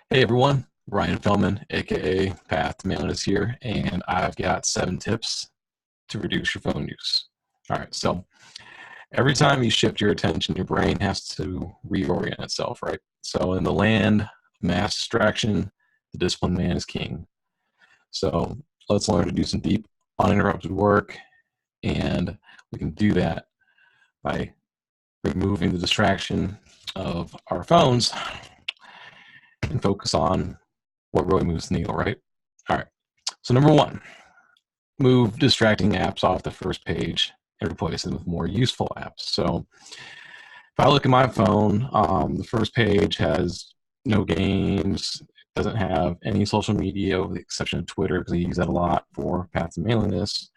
Hey everyone, Ryan Feldman, aka Path to Manliness here, and I've got 7 tips to reduce your phone use. All right, so every time you shift your attention, your brain has to reorient itself, right? So in the land of mass distraction, the disciplined man is king. So let's learn to do some deep, uninterrupted work, and we can do that by removing the distraction of our phones and focus on what really moves the needle, right? All right. So number one, move distracting apps off the first page and replace them with more useful apps. So if I look at my phone, the first page has no games, doesn't have any social media with the exception of Twitter because I use that a lot for paths and mailingless.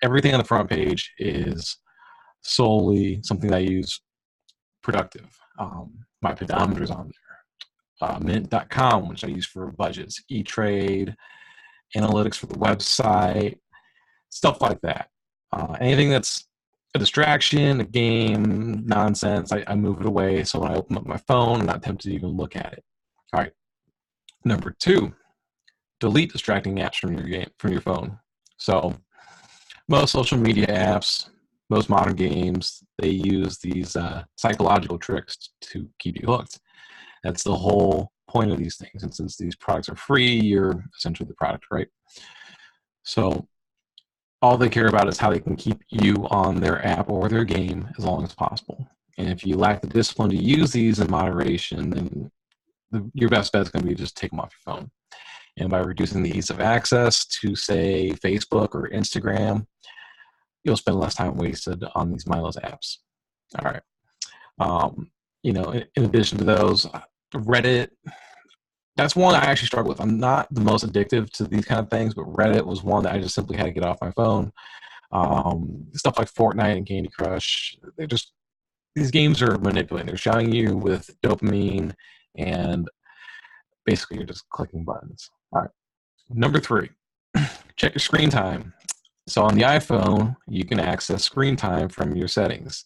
Everything on the front page is solely something that I use productive. My pedometer is on there. Mint.com, which I use for budgets, E-Trade, analytics for the website, stuff like that. Anything that's a distraction, a game, nonsense, I move it away. So when I open up my phone, I'm not tempted to even look at it. All right. Number two, delete distracting apps from your phone. So most social media apps, most modern games, they use these psychological tricks to keep you hooked. That's the whole point of these things. And since these products are free, you're essentially the product, right? So all they care about is how they can keep you on their app or their game as long as possible. And if you lack the discipline to use these in moderation, then your best bet is going to be just take them off your phone. And by reducing the ease of access to, say, Facebook or Instagram, you'll spend less time wasted on these mindless apps. All right. In addition to those, Reddit, that's one I actually struggle with. I'm not the most addictive to these kind of things, but Reddit was one that I just simply had to get off my phone. Stuff like Fortnite and Candy Crush, these games are manipulating. They're showing you with dopamine, and basically you're just clicking buttons. All right. Number three, check your screen time. So on the iPhone, you can access screen time from your settings.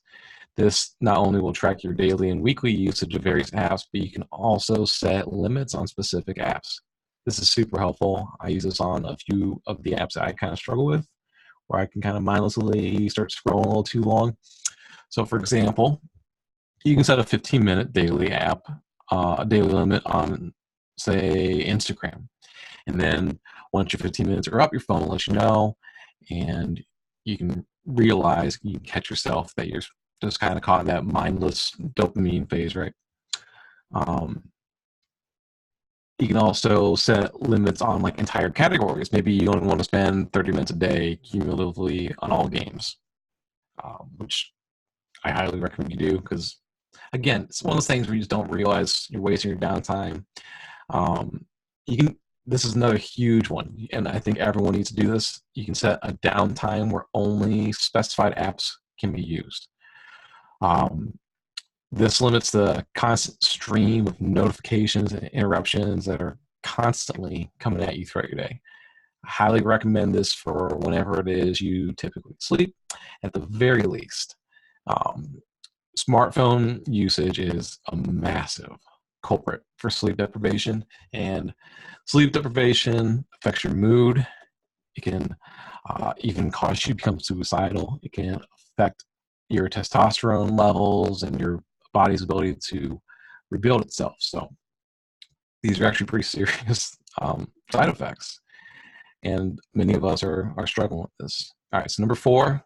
This not only will track your daily and weekly usage of various apps, but you can also set limits on specific apps. This is super helpful. I use this on a few of the apps that I kind of struggle with, where I can kind of mindlessly start scrolling a little too long. So for example, you can set a 15-minute daily daily limit on, say, Instagram. And then once your 15 minutes are up, your phone will let you know, and you can realize, you can catch yourself that you're just kind of caught in that mindless dopamine phase, right? You can also set limits on like entire categories. Maybe you only want to spend 30 minutes a day cumulatively on all games, which I highly recommend you do because, again, it's one of those things where you just don't realize you're wasting your downtime. You can. This is another huge one, and I think everyone needs to do this. You can set a downtime where only specified apps can be used. This limits the constant stream of notifications and interruptions that are constantly coming at you throughout your day. I highly recommend this for whenever it is you typically sleep, at the very least. Smartphone usage is a massive culprit for sleep deprivation, and sleep deprivation affects your mood. It can even cause you to become suicidal. It can affect your testosterone levels and your body's ability to rebuild itself. So these are actually pretty serious side effects, and many of us are struggling with this. All right, so number 4,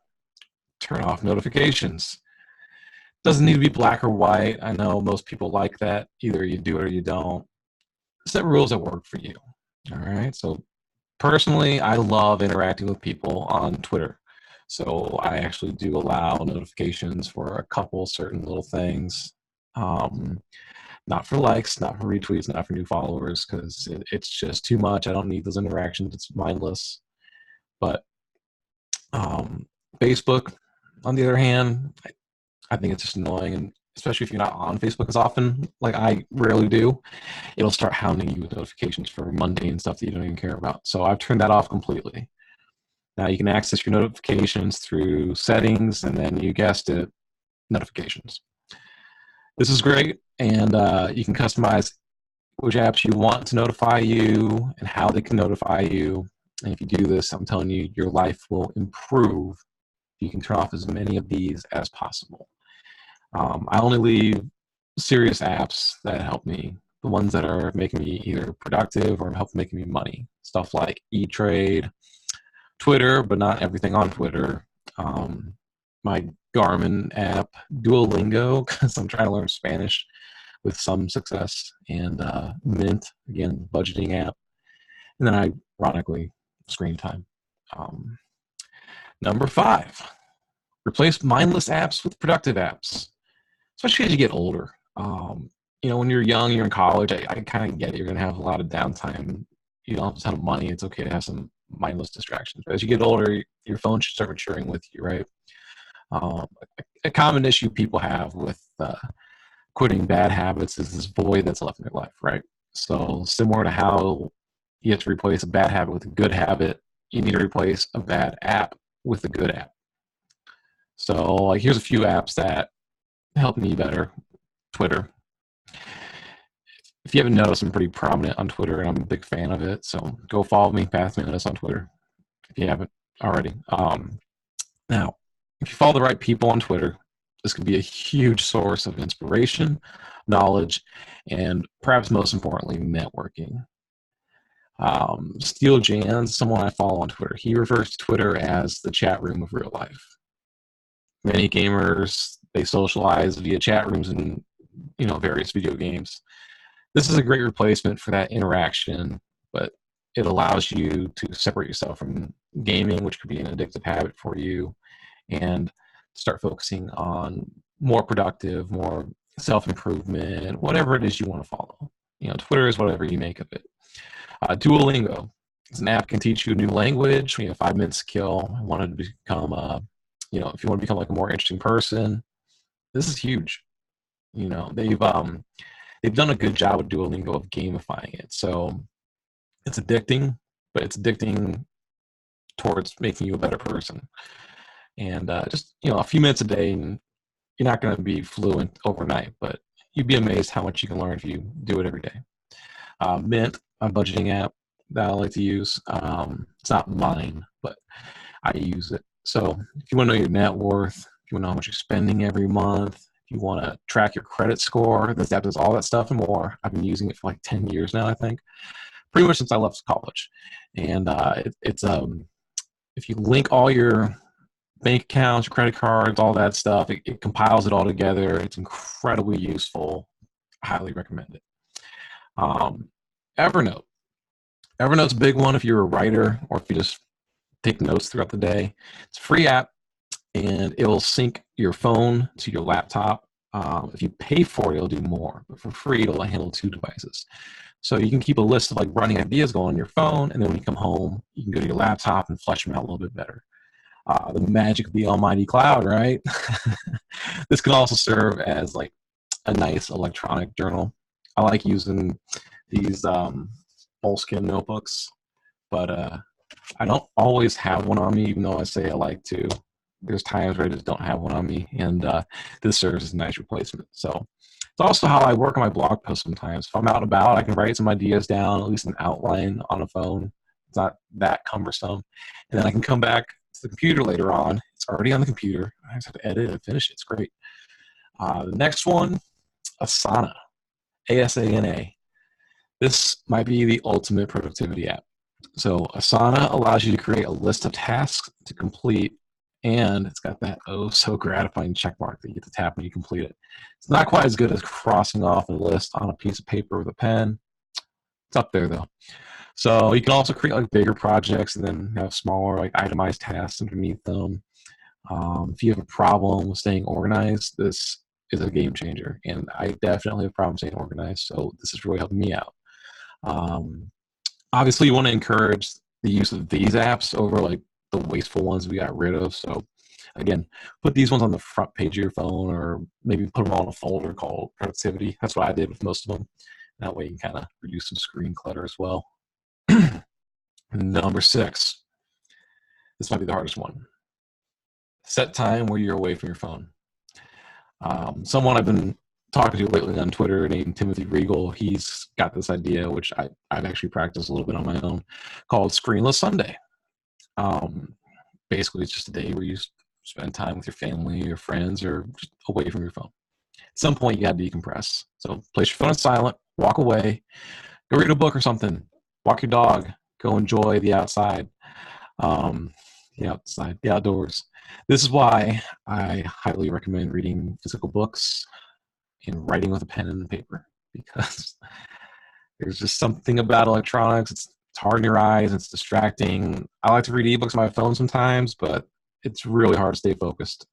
turn off notifications. Doesn't need to be black or white. I know most people like that. Either you do it or you don't. Set rules that work for you. All right. So personally, I love interacting with people on Twitter. So I actually do allow notifications for a couple certain little things. Not for likes, not for retweets, not for new followers, because it's just too much. I don't need those interactions. It's mindless. But Facebook, on the other hand, I think it's just annoying, and especially if you're not on Facebook as often, like I rarely do, it'll start hounding you with notifications for mundane stuff that you don't even care about. So I've turned that off completely. Now you can access your notifications through settings, and then you guessed it, notifications. This is great, and you can customize which apps you want to notify you and how they can notify you. And if you do this, I'm telling you, your life will improve if you can turn off as many of these as possible. I only leave serious apps that help me, the ones that are making me either productive or help making me money. Stuff like E-Trade, Twitter, but not everything on Twitter. My Garmin app, Duolingo, because I'm trying to learn Spanish with some success, and Mint, again, budgeting app, and then ironically, screen time. Um, Number 5, replace mindless apps with productive apps, especially as you get older. When you're young, you're in college, I kind of get it. You're going to have a lot of downtime. You don't have a ton of money. It's okay to have some mindless distractions. But as you get older, your phone should start maturing with you, right? Um, a common issue people have with quitting bad habits is this void that's left in their life, right? So similar to how you have to replace a bad habit with a good habit, you need to replace a bad app with a good app. So like, here's a few apps that help me better. Twitter. If you haven't noticed, I'm pretty prominent on Twitter, and I'm a big fan of it. So go follow me, Path Manliness, on Twitter, if you haven't already. Now, if you follow the right people on Twitter, this could be a huge source of inspiration, knowledge, and perhaps most importantly, networking. Steel Jans, someone I follow on Twitter, he refers to Twitter as the chat room of real life. Many gamers, they socialize via chat rooms in various video games. This is a great replacement for that interaction, but it allows you to separate yourself from gaming, which could be an addictive habit for you, and start focusing on more productive, more self-improvement, whatever it is you want to follow. Twitter is whatever you make of it. Duolingo. It's an app that can teach you a new language. 5 minutes to kill. I wanted to become, if you want to become like a more interesting person, this is huge. They've done a good job with Duolingo of gamifying it. So it's addicting, but it's addicting towards making you a better person. And just a few minutes a day, and you're not going to be fluent overnight, but you'd be amazed how much you can learn if you do it every day. Mint, a budgeting app that I like to use. It's not mine, but I use it. So if you want to know your net worth, if you want to know how much you're spending every month, if you want to track your credit score, this app does all that stuff and more. I've been using it for like 10 years now, I think, pretty much since I left college. And it's if you link all your bank accounts, your credit cards, all that stuff, it compiles it all together. It's incredibly useful. I highly recommend it. Evernote. Evernote's a big one if you're a writer or if you just take notes throughout the day. It's a free app, and it will sync your phone to your laptop. If you pay for it, it'll do more, but for free, it'll handle 2 devices. So you can keep a list of like running ideas going on your phone, and then when you come home, you can go to your laptop and flesh them out a little bit better. The magic of the almighty cloud, right? This can also serve as like a nice electronic journal. I like using these moleskin notebooks, but I don't always have one on me, even though I say I like to. There's times where I just don't have one on me, and this serves as a nice replacement. So it's also how I work on my blog posts sometimes. If I'm out and about, I can write some ideas down, at least an outline on a phone. It's not that cumbersome. And then I can come back to the computer later on. It's already on the computer. I just have to edit and finish it. It's great. The next one, Asana, A-S-A-N-A. This might be the ultimate productivity app. So Asana allows you to create a list of tasks to complete, and it's got that so gratifying check mark that you get to tap when you complete it. It's not quite as good as crossing off a list on a piece of paper with a pen. It's up there though. So you can also create like bigger projects and then have smaller like itemized tasks underneath them. If you have a problem with staying organized, this is a game changer, and I definitely have a problem staying organized. So this is really helping me out. Obviously, you want to encourage the use of these apps over like the wasteful ones we got rid of. So again, put these ones on the front page of your phone, or maybe put them all in a folder called productivity. That's what I did with most of them. That way you can kind of reduce some screen clutter as well. Number 6. This might be the hardest one. Set time where you're away from your phone. Someone I've been talking to lately on Twitter named Timothy Regal. He's got this idea, which I've actually practiced a little bit on my own, called Screenless Sunday. Basically, it's just a day where you spend time with your family, your friends, or just away from your phone. At some point, you got to decompress. So place your phone on silent, walk away, go read a book or something, walk your dog, go enjoy the outside, the outdoors. This is why I highly recommend reading physical books and writing with a pen and paper, because there's just something about electronics. It's hard on your eyes. It's distracting. I like to read ebooks on my phone sometimes, but it's really hard to stay focused.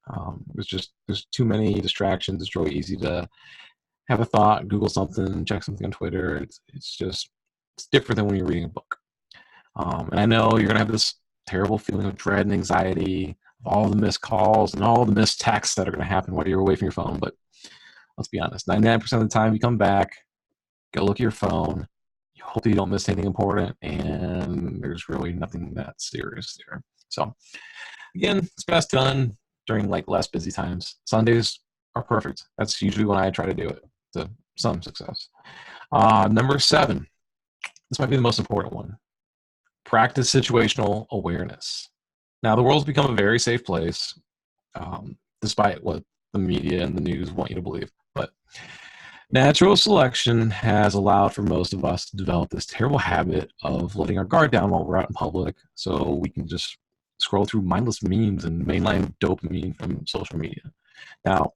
There's too many distractions. It's really easy to have a thought, Google something, check something on Twitter. It's different than when you're reading a book. And I know you're gonna have this terrible feeling of dread and anxiety of all the missed calls and all the missed texts that are gonna happen while you're away from your phone. But let's be honest, 99% of the time you come back, go look at your phone, you hope you don't miss anything important, and there's really nothing that serious there. So again, it's best done during like less busy times. Sundays are perfect. That's usually when I try to do it to some success. Number 7, this might be the most important one. Practice situational awareness. Now, the world's become a very safe place, despite what the media and the news want you to believe. But natural selection has allowed for most of us to develop this terrible habit of letting our guard down while we're out in public, so we can just scroll through mindless memes and mainline dopamine from social media. Now,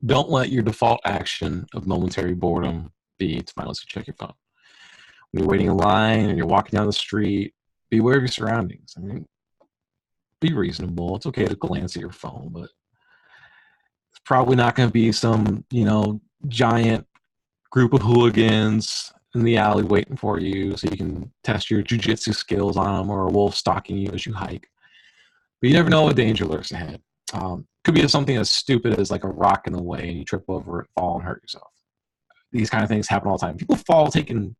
don't let your default action of momentary boredom be to mindlessly check your phone. When you're waiting in line and you're walking down the street, be aware of your surroundings. I mean, be reasonable. It's okay to glance at your phone, but it's probably not going to be some, giant group of hooligans in the alley waiting for you so you can test your jujitsu skills on them, or a wolf stalking you as you hike. But you never know what danger lurks ahead. Could be something as stupid as like a rock in the way and you trip over it, fall, and hurt yourself. These kind of things happen all the time. People fall taking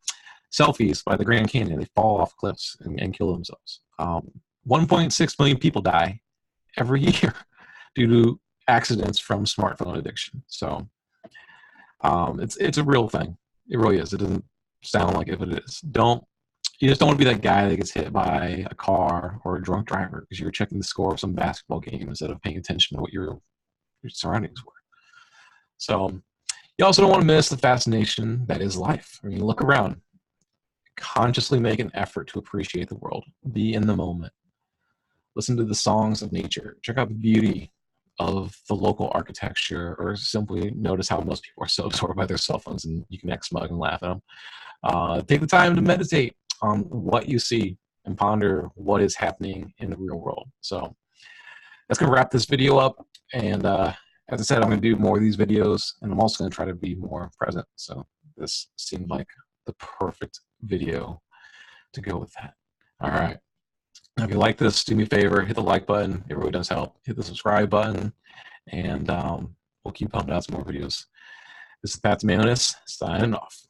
selfies by the Grand Canyon. They fall off cliffs and kill themselves. 1.6 million people die every year due to accidents from smartphone addiction. So it's a real thing. It really is. It doesn't sound like it, but it is. You just don't want to be that guy that gets hit by a car or a drunk driver because you were checking the score of some basketball game instead of paying attention to what your surroundings were. So you also don't want to miss the fascination that is life. I mean, look around. Consciously make an effort to appreciate the world. Be in the moment. Listen to the songs of nature. Check out the beauty of the local architecture, or simply notice how most people are so absorbed by their cell phones and you can act smug and laugh at them. Take the time to meditate on what you see and ponder what is happening in the real world. So that's going to wrap this video up. And as I said, I'm going to do more of these videos, and I'm also going to try to be more present. So this seemed like the perfect video to go with that. All right. Now, if you like this, do me a favor, hit the like button. It really does help. Hit the subscribe button, and we'll keep pumping out some more videos. This is Pat's MANHOOD, signing off.